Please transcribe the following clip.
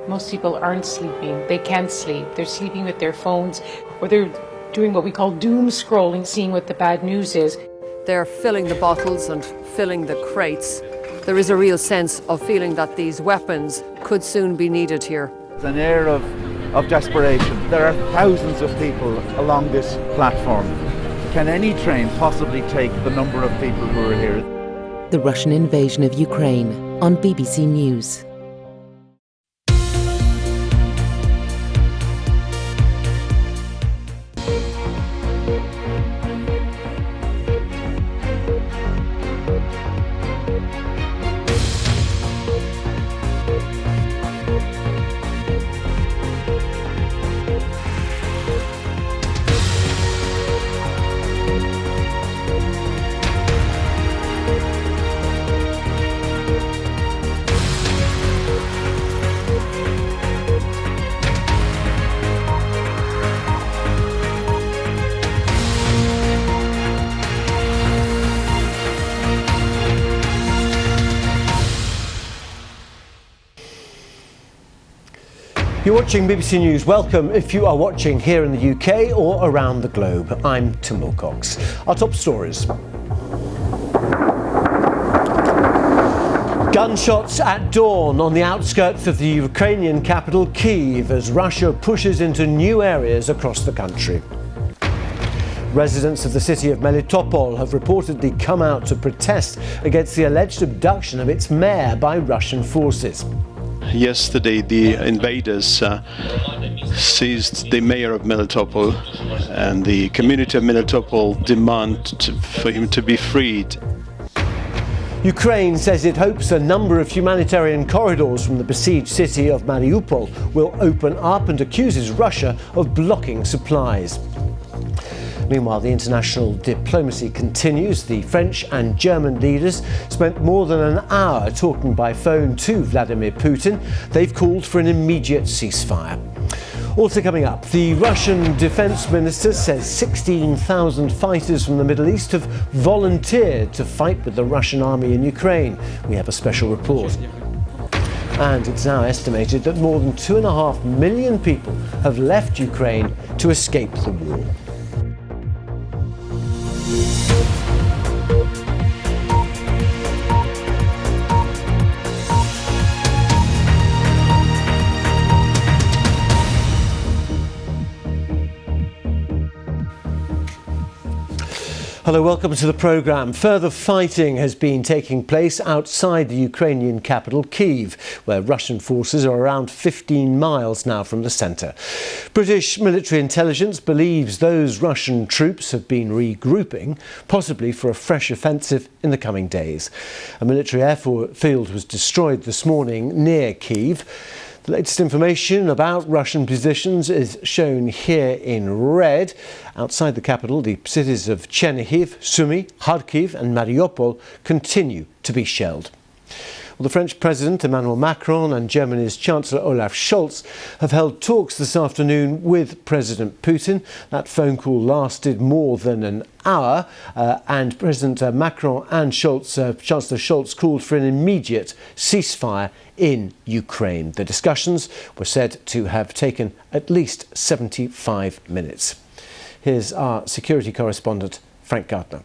Most people aren't sleeping. They can't sleep. They're sleeping with their phones, or they're doing what we call doom scrolling, seeing what the bad news is. They're filling the bottles and filling the crates. There is a real sense of feeling that these weapons could soon be needed here. It's an air of desperation. There are thousands of people along this platform. Can any train possibly take the number of people who are here? The Russian invasion of Ukraine on BBC News. You're watching BBC News. Welcome if you are watching here in the UK or around the globe. I'm Tim Willcox. Our top stories. Gunshots at dawn on the outskirts of the Ukrainian capital Kyiv as Russia pushes into new areas across the country. Residents of the city of Melitopol have reportedly come out to protest against the alleged abduction of its mayor by Russian forces. Yesterday, the invaders seized the mayor of Melitopol, and the community of Melitopol demand for him to be freed. Ukraine says it hopes a number of humanitarian corridors from the besieged city of Mariupol will open up and accuses Russia of blocking supplies. Meanwhile, the international diplomacy continues. The French and German leaders spent more than an hour talking by phone to Vladimir Putin. They've called for an immediate ceasefire. Also coming up, the Russian defense minister says 16,000 fighters from the Middle East have volunteered to fight with the Russian army in Ukraine. We have a special report. And it's now estimated that more than 2.5 million people have left Ukraine to escape the war. Hello, welcome to the programme. Further fighting has been taking place outside the Ukrainian capital, Kyiv, where Russian forces are around 15 miles now from the centre. British military intelligence believes those Russian troops have been regrouping, possibly for a fresh offensive in the coming days. A military airfield was destroyed this morning near Kyiv. The latest information about Russian positions is shown here in red. Outside the capital, the cities of Chernihiv, Sumy, Kharkiv and Mariupol continue to be shelled. Well, the French President Emmanuel Macron and Germany's Chancellor Olaf Scholz have held talks this afternoon with President Putin. That phone call lasted more than an hour and President Macron and Chancellor Scholz called for an immediate ceasefire in Ukraine. The discussions were said to have taken at least 75 minutes. Here's our security correspondent, Frank Gardner.